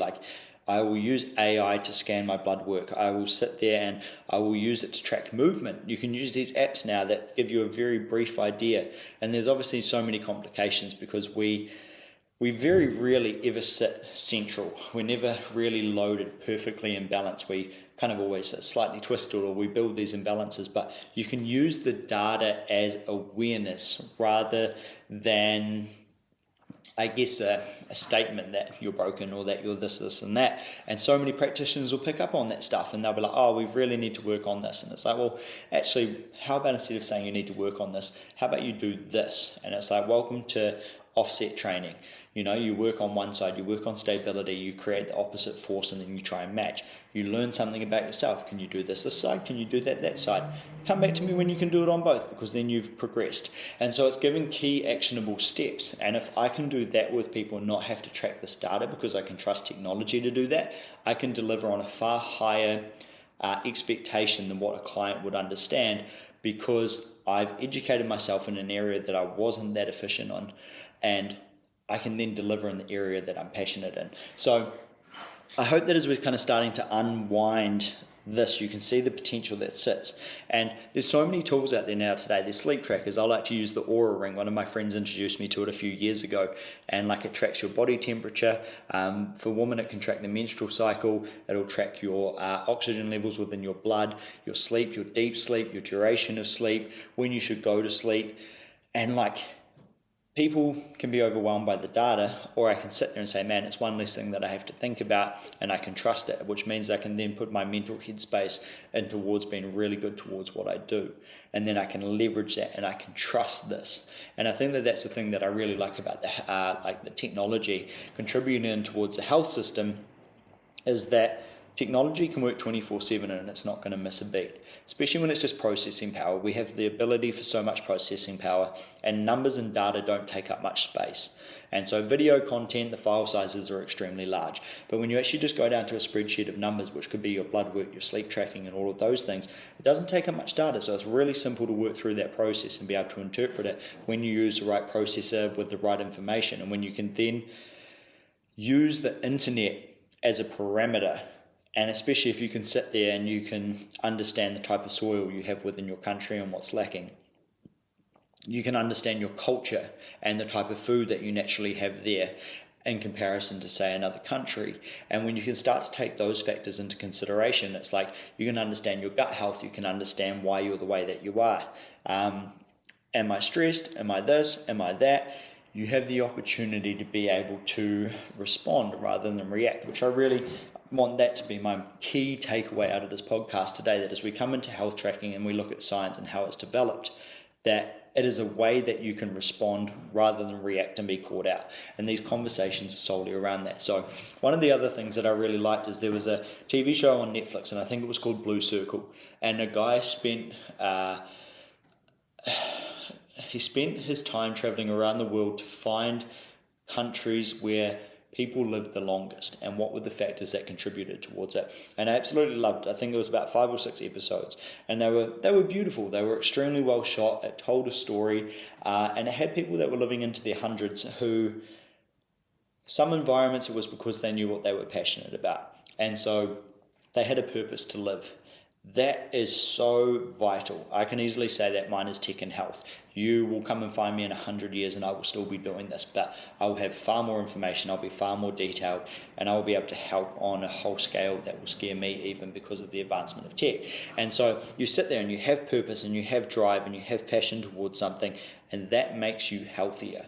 I will use AI to scan my blood work. I will sit there and I will use it to track movement. You can use these apps now that give you a very brief idea. And there's obviously so many complications because we very rarely ever sit central. We're never really loaded perfectly in balance. We kind of always sit slightly twisted, or we build these imbalances. But you can use the data as awareness rather than, I guess, a statement that you're broken or that you're this, and that. And so many practitioners will pick up on that stuff and they'll be like, oh, we really need to work on this. And it's like, well, actually, how about instead of saying you need to work on this, how about you do this? And it's like, welcome to offset training. You work on one side, you work on stability, you create the opposite force, and then you try and match. You learn something about yourself. Can you do this side? Can you do that side? Come back to me when you can do it on both, because then you've progressed. And so it's giving key actionable steps. And if I can do that with people and not have to track this data because I can trust technology to do that, I can deliver on a far higher expectation than what a client would understand, because I've educated myself in an area that I wasn't that efficient on, and I can then deliver in the area that I'm passionate in. So I hope that as we're kind of starting to unwind this, you can see the potential that sits. And there's so many tools out there now today. There's sleep trackers. I like to use the Aura Ring. One of my friends introduced me to it a few years ago, and it tracks your body temperature. For women, it can track the menstrual cycle. It'll track your oxygen levels within your blood, your sleep, your deep sleep, your duration of sleep, when you should go to sleep. And people can be overwhelmed by the data, or I can sit there and say, man, it's one less thing that I have to think about, and I can trust it, which means I can then put my mental headspace in towards being really good towards what I do. And then I can leverage that and I can trust this. And I think that that's the thing that I really like about the technology contributing in towards the health system, is that technology can work 24/7 and it's not going to miss a beat, especially when it's just processing power. We have the ability for so much processing power, and numbers and data don't take up much space. And so video content, the file sizes are extremely large. But when you actually just go down to a spreadsheet of numbers, which could be your blood work, your sleep tracking, and all of those things, it doesn't take up much data. So it's really simple to work through that process and be able to interpret it when you use the right processor with the right information. And when you can then use the internet as a parameter, and especially if you can sit there and you can understand the type of soil you have within your country and what's lacking. You can understand your culture and the type of food that you naturally have there in comparison to, say, another country. And when you can start to take those factors into consideration, it's like you can understand your gut health, you can understand why you're the way that you are. Am I stressed? Am I this? Am I that? You have the opportunity to be able to respond rather than react, which I really want that to be my key takeaway out of this podcast today, that as we come into health tracking and we look at science and how it's developed, that it is a way that you can respond rather than react and be caught out. And these conversations are solely around that. So one of the other things that I really liked is there was a TV show on Netflix, and I think it was called Blue Circle, and a guy spent his time traveling around the world to find countries where people lived the longest and what were the factors that contributed towards it. And I absolutely loved it. I think it was about 5 or 6 episodes, and they were beautiful. They were extremely well shot. It told a story, and it had people that were living into their hundreds who, some environments it was because they knew what they were passionate about, and so they had a purpose to live. That is so vital. I can easily say that mine is tech and health. You will come and find me in 100 years and I will still be doing this, but I will have far more information, I'll be far more detailed, and I will be able to help on a whole scale that will scare me even because of the advancement of tech. And so you sit there and you have purpose and you have drive and you have passion towards something, and that makes you healthier.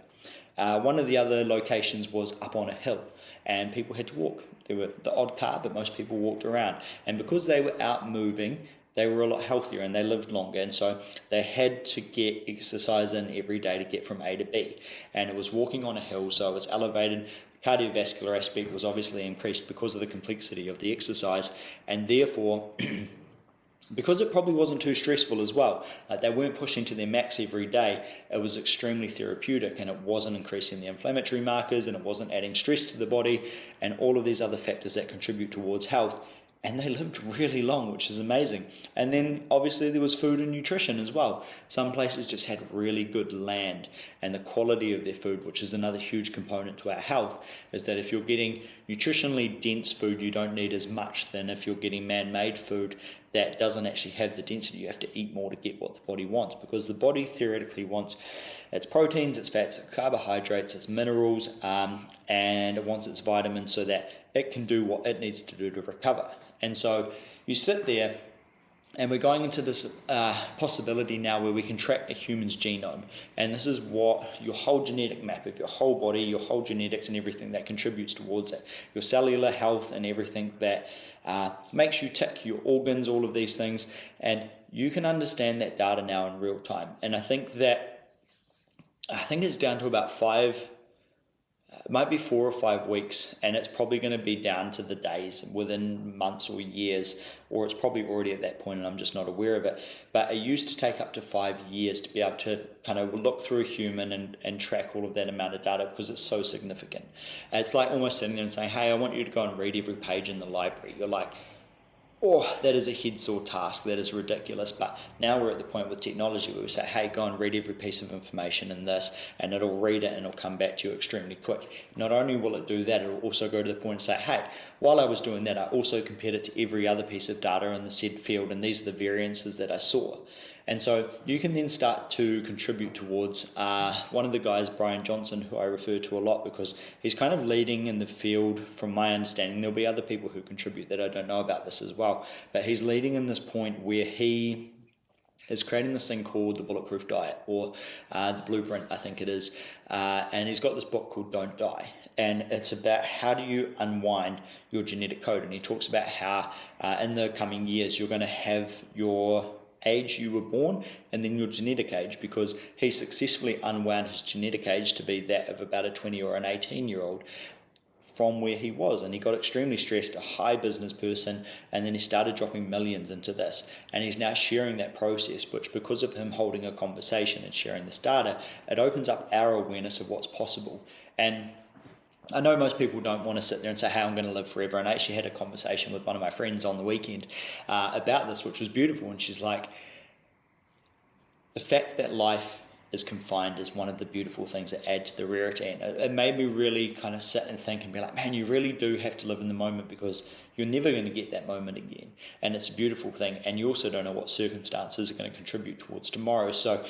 One of the other locations was up on a hill, and people had to walk. There were the odd car, but most people walked around. And because they were out moving, they were a lot healthier and they lived longer. And so they had to get exercise in every day to get from A to B. And it was walking on a hill, so it was elevated. The cardiovascular aspect was obviously increased because of the complexity of the exercise, and therefore because it probably wasn't too stressful as well, like they weren't pushing to their max every day, it was extremely therapeutic, and it wasn't increasing the inflammatory markers, and it wasn't adding stress to the body, and all of these other factors that contribute towards health. And they lived really long, which is amazing. And then obviously there was food and nutrition as well. Some places just had really good land, and the quality of their food, which is another huge component to our health, is that if you're getting nutritionally dense food, you don't need as much than if you're getting man-made food that doesn't actually have the density. You have to eat more to get what the body wants, because the body theoretically wants its proteins, its fats, its carbohydrates, its minerals, and it wants its vitamins so that it can do what it needs to do to recover. And so you sit there, and we're going into this possibility now where we can track a human's genome. And this is what your whole genetic map of your whole body, your whole genetics and everything that contributes towards it. Your cellular health and everything that makes you tick, your organs, all of these things. And you can understand that data now in real time. And I think it's down to about it might be 4 or 5 weeks, and it's probably going to be down to the days within months or years, or it's probably already at that point and I'm just not aware of it. But it used to take up to 5 years to be able to kind of look through a human and track all of that amount of data, because it's so significant. It's like almost sitting there and saying, hey, I want you to go and read every page in the library. You're like, oh, that is a head-sore task. That is ridiculous. But now we're at the point with technology where we say, hey, go and read every piece of information in this, and it'll read it and it'll come back to you extremely quick. Not only will it do that, it'll also go to the point and say, hey, while I was doing that, I also compared it to every other piece of data in the said field, and these are the variances that I saw. And so you can then start to contribute towards one of the guys, Brian Johnson, who I refer to a lot because he's kind of leading in the field from my understanding. There'll be other people who contribute that I don't know about this as well, but he's leading in this point where he is creating this thing called the Bulletproof Diet, or the Blueprint, I think it is. And he's got this book called Don't Die. And it's about how do you unwind your genetic code. And he talks about how in the coming years you're going to have your age you were born and then your genetic age, because he successfully unwound his genetic age to be that of about a 20 or an 18-year-old from where he was. And he got extremely stressed, a high business person, and then he started dropping millions into this, and he's now sharing that process, which because of him holding a conversation and sharing this data, it opens up our awareness of what's possible. And I know most people don't want to sit there and say, hey, I'm going to live forever. And I actually had a conversation with one of my friends on the weekend about this, which was beautiful. And she's like, the fact that life is confined is one of the beautiful things that add to the rarity. And it made me really kind of sit and think and be like, man, you really do have to live in the moment, because you're never going to get that moment again. And it's a beautiful thing. And you also don't know what circumstances are going to contribute towards tomorrow. So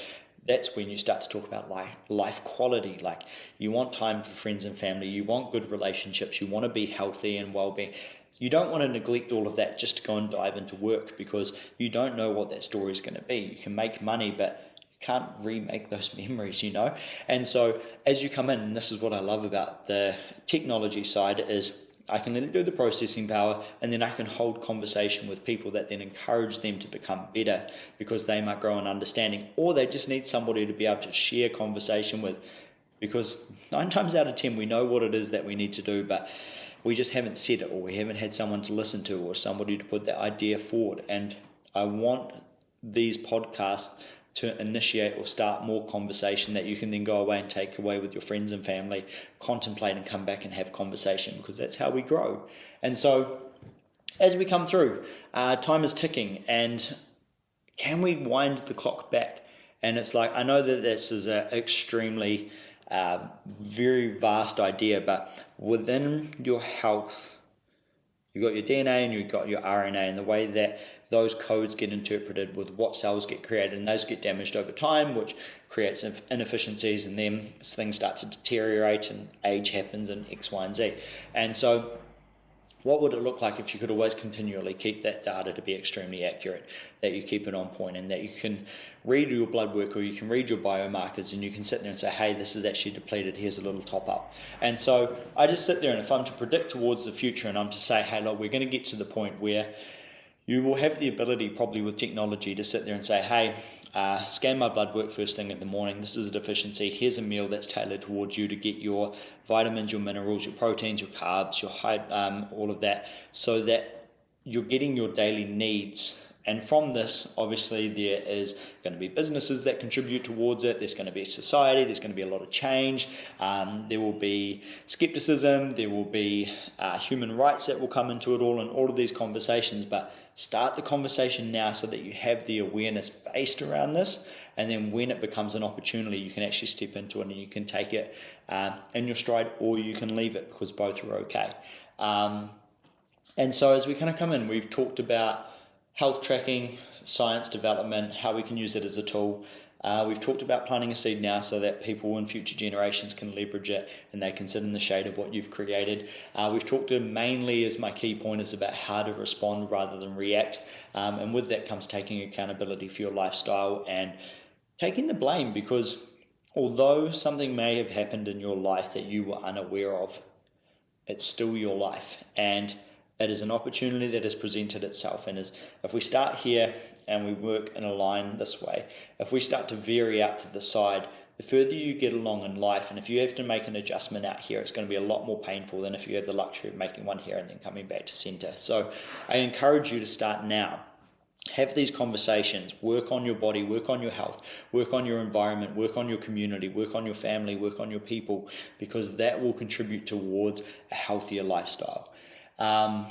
that's when you start to talk about life quality. Like, you want time for friends and family, you want good relationships, you want to be healthy and well-being. You don't want to neglect all of that just to go and dive into work, because you don't know what that story is going to be. You can make money, but you can't remake those memories, And so as you come in, and this is what I love about the technology side, is I can do the processing power, and then I can hold conversation with people that then encourage them to become better, because they might grow in understanding, or they just need somebody to be able to share conversation with, because 9 times out of 10 we know what it is that we need to do, but we just haven't said it, or we haven't had someone to listen to, or somebody to put that idea forward. And I want these podcasts to initiate or start more conversation that you can then go away and take away with your friends and family, contemplate and come back and have conversation, because that's how we grow. And so as we come through, time is ticking, and can we wind the clock back? And it's like, I know that this is an extremely very vast idea, but within your health, you've got your DNA and you've got your RNA, and the way that those codes get interpreted with what cells get created, and those get damaged over time, which creates inefficiencies, and then things start to deteriorate and age happens and X, Y, and Z. And so what would it look like if you could always continually keep that data to be extremely accurate, that you keep it on point, and that you can read your blood work or you can read your biomarkers and you can sit there and say, hey, this is actually depleted, here's a little top up. And so I just sit there, and if I'm to predict towards the future and I'm to say, hey, look, we're going to get to the point where you will have the ability, probably with technology, to sit there and say, hey, scan my blood work first thing in the morning, this is a deficiency, here's a meal that's tailored towards you to get your vitamins, your minerals, your proteins, your carbs, your all of that, so that you're getting your daily needs. And from this, obviously, there is going to be businesses that contribute towards it. There's going to be society. There's going to be a lot of change. There will be skepticism. There will be human rights that will come into it all, and all of these conversations. But start the conversation now so that you have the awareness based around this. And then when it becomes an opportunity, you can actually step into it and you can take it in your stride, or you can leave it, because both are okay. And so as we kind of come in, we've talked about health tracking, science development, how we can use it as a tool. We've talked about planting a seed now so that people in future generations can leverage it and they can sit in the shade of what you've created. We've talked mainly, as my key point is, about how to respond rather than react. And with that comes taking accountability for your lifestyle and taking the blame, because although something may have happened in your life that you were unaware of, it's still your life. And it is an opportunity that has presented itself. And if we start here and we work in a line this way, if we start to vary out to the side, the further you get along in life, and if you have to make an adjustment out here, it's going to be a lot more painful than if you have the luxury of making one here and then coming back to center. So I encourage you to start now. Have these conversations, work on your body, work on your health, work on your environment, work on your community, work on your family, work on your people, because that will contribute towards a healthier lifestyle.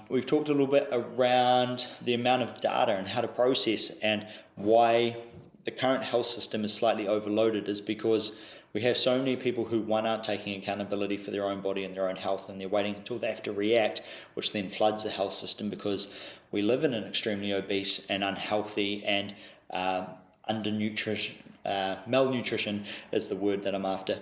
We've talked a little bit around the amount of data and how to process, and why the current health system is slightly overloaded is because we have so many people who, one, aren't taking accountability for their own body and their own health, and they're waiting until they have to react, which then floods the health system, because we live in an extremely obese and unhealthy and malnutrition is the word that I'm after,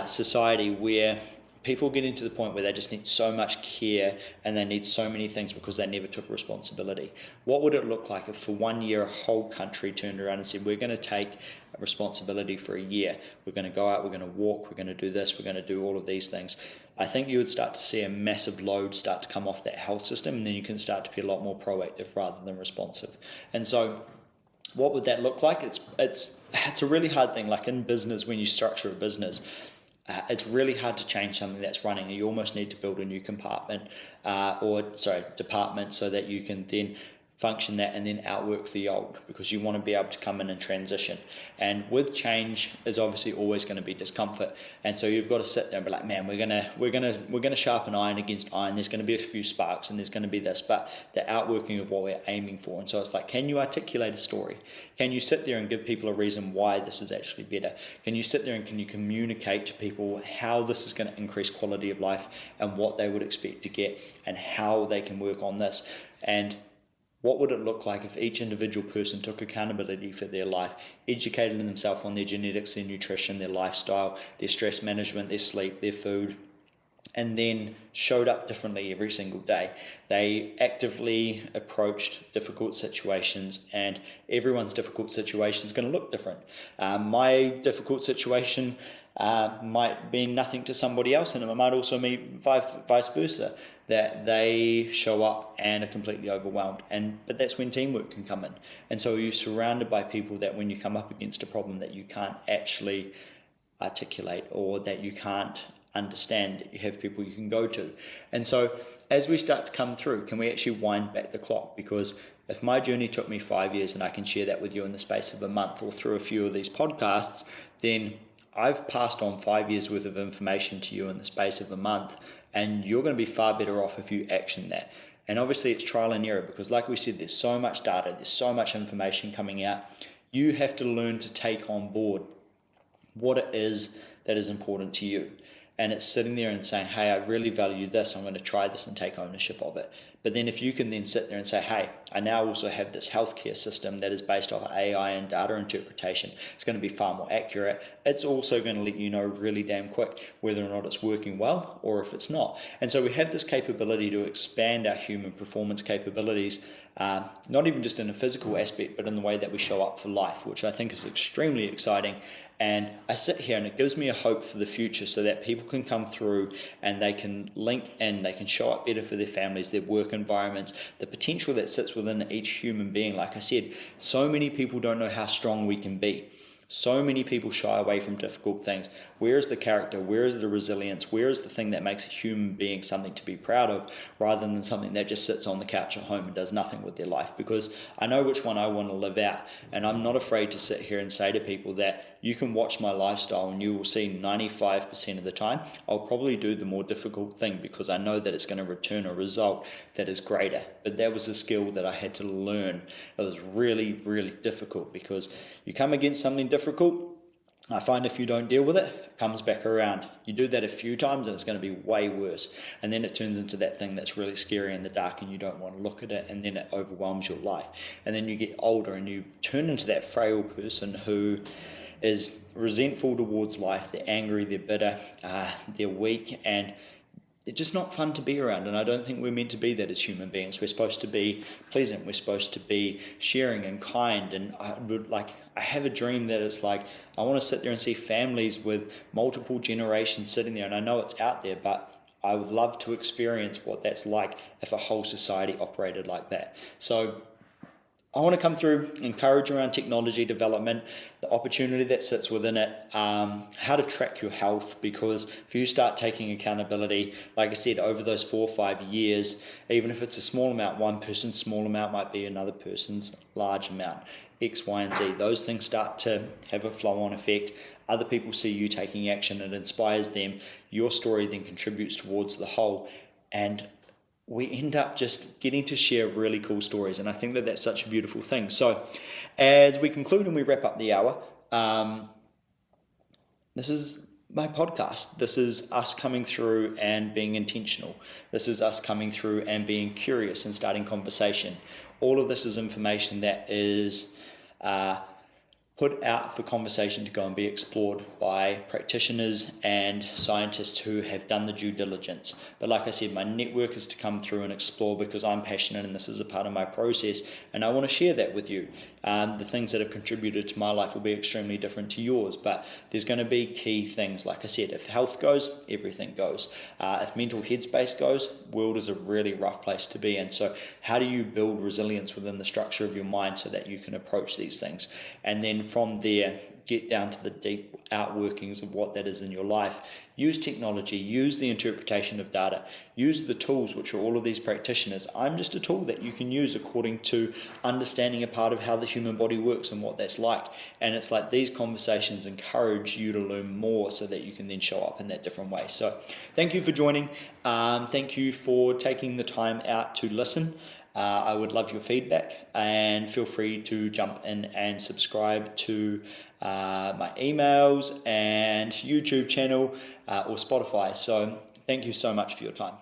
society, where people get into the point where they just need so much care and they need so many things because they never took responsibility. What would it look like if for 1 year a whole country turned around and said, we're going to take responsibility for a year, we're going to go out, we're going to walk, we're going to do this, we're going to do all of these things? I think you would start to see a massive load start to come off that health system, and then you can start to be a lot more proactive rather than responsive. And so what would that look like? It's a really hard thing. Like in business, when you structure a business, it's really hard to change something that's running. You almost need to build a new department, so that you can then function that and then outwork the old, because you want to be able to come in and transition. And with change is obviously always going to be discomfort, and so you've got to sit there and be like, man, we're gonna sharpen iron against iron. There's going to be a few sparks and there's going to be this, but the outworking of what we're aiming for. And so it's like, can you articulate a story? Can you sit there and give people a reason why this is actually better? Can you sit there and can you communicate to people how this is going to increase quality of life and what they would expect to get and how they can work on this? And what would it look like if each individual person took accountability for their life, educated themselves on their genetics, their nutrition, their lifestyle, their stress management, their sleep, their food, and then showed up differently every single day? They actively approached difficult situations, and everyone's difficult situation is going to look different. My difficult situation might mean nothing to somebody else, and it might also mean vice versa, that they show up and are completely overwhelmed. But that's when teamwork can come in. And so you're surrounded by people that when you come up against a problem that you can't actually articulate or that you can't understand, you have people you can go to. And so as we start to come through, can we actually wind back the clock? Because If my journey took me 5 years and I can share that with you in the space of a month or through a few of these podcasts, then I've passed on 5 years worth of information to you in the space of a month, and you're going to be far better off if you action that. And obviously it's trial and error, because like we said, there's so much data, there's so much information coming out. You have to learn to take on board what it is that is important to you. And it's sitting there and saying, hey, I really value this, I'm going to try this and take ownership of it. But then if you can then sit there and say, hey, I now also have this healthcare system that is based off AI and data interpretation, it's going to be far more accurate. It's also going to let you know really damn quick whether or not it's working well or if it's not. And so we have this capability to expand our human performance capabilities, not even just in a physical aspect, but in the way that we show up for life, which I think is extremely exciting. And I sit here and it gives me a hope for the future, so that people can come through and they can link in, they can show up better for their families, their work environments, the potential that sits within each human being. Like I said, so many people don't know how strong we can be. So many people shy away from difficult things. Where is the character? Where is the resilience? Where is the thing that makes a human being something to be proud of, rather than something that just sits on the couch at home and does nothing with their life? Because I know which one I want to live out, and I'm not afraid to sit here and say to people that you can watch my lifestyle and you will see 95% of the time I'll probably do the more difficult thing, because I know that it's going to return a result that is greater. But that was a skill that I had to learn. It was really, really difficult, because you come against something difficult, I find if you don't deal with it, it comes back around. You do that a few times and it's going to be way worse. And then it turns into that thing that's really scary in the dark and you don't want to look at it, and then it overwhelms your life. And then you get older and you turn into that frail person who is resentful towards life. They're angry, they're bitter, they're weak, and they're just not fun to be around. And I don't think we're meant to be that as human beings. We're supposed to be pleasant, we're supposed to be sharing and kind. And I have a dream that it's like, I want to sit there and see families with multiple generations sitting there, and I know it's out there, but I would love to experience what that's like if a whole society operated like that. So I want to come through, encourage around technology development, the opportunity that sits within it, how to track your health, because if you start taking accountability, like I said, over those 4 or 5 years, even if it's a small amount, one person's small amount might be another person's large amount, X, Y, and Z. Those things start to have a flow-on effect. Other people see you taking action, it inspires them. Your story then contributes towards the whole, and we end up just getting to share really cool stories. And I think that that's such a beautiful thing. So as we conclude and we wrap up the hour, this is my podcast. This is us coming through and being intentional. This is us coming through and being curious and starting conversation. All of this is information that is put out for conversation to go and be explored by practitioners and scientists who have done the due diligence. But like I said, my network is to come through and explore, because I'm passionate and this is a part of my process, and I want to share that with you. The things that have contributed to my life will be extremely different to yours, but there's going to be key things. Like I said, if health goes, everything goes. If mental headspace goes, world is a really rough place to be in. So how do you build resilience within the structure of your mind so that you can approach these things? And then from there, get down to the deep outworkings of what that is in your life. Use technology, use the interpretation of data, use the tools, which are all of these practitioners. I'm just a tool that you can use according to understanding a part of how the human body works and what that's like. And it's like these conversations encourage you to learn more so that you can then show up in that different way. So thank you for joining. Thank you for taking the time out to listen. I would love your feedback, and feel free to jump in and subscribe to my emails and YouTube channel or Spotify. So thank you so much for your time.